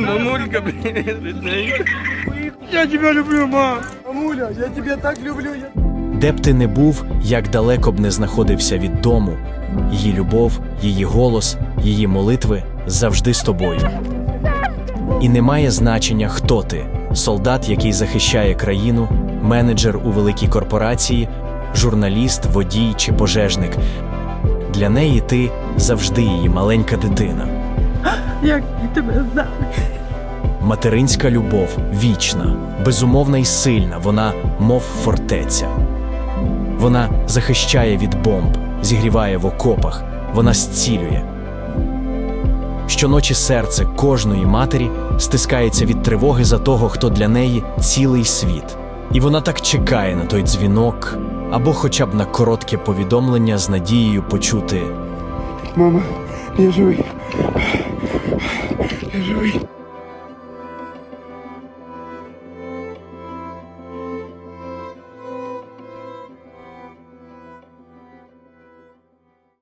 Мамулька, привет, родненька. Я тебя люблю, мам. Мамуля, я тебя так люблю. Де б ти не був, як далеко б не знаходився від дому, її любов, її голос, її молитви завжди з тобою. І немає значення, хто ти – солдат, який захищає країну, менеджер у великій корпорації, журналіст, водій чи пожежник. Для неї ти завжди її маленька дитина. Як я тебе знаю. Материнська любов вічна, безумовна і сильна, вона мов фортеця. Вона захищає від бомб, зігріває в окопах, вона зцілює. Щоночі серце кожної матері стискається від тривоги за того, хто для неї цілий світ. І вона так чекає на той дзвінок, або хоча б на коротке повідомлення з надією почути: Мама, я живий.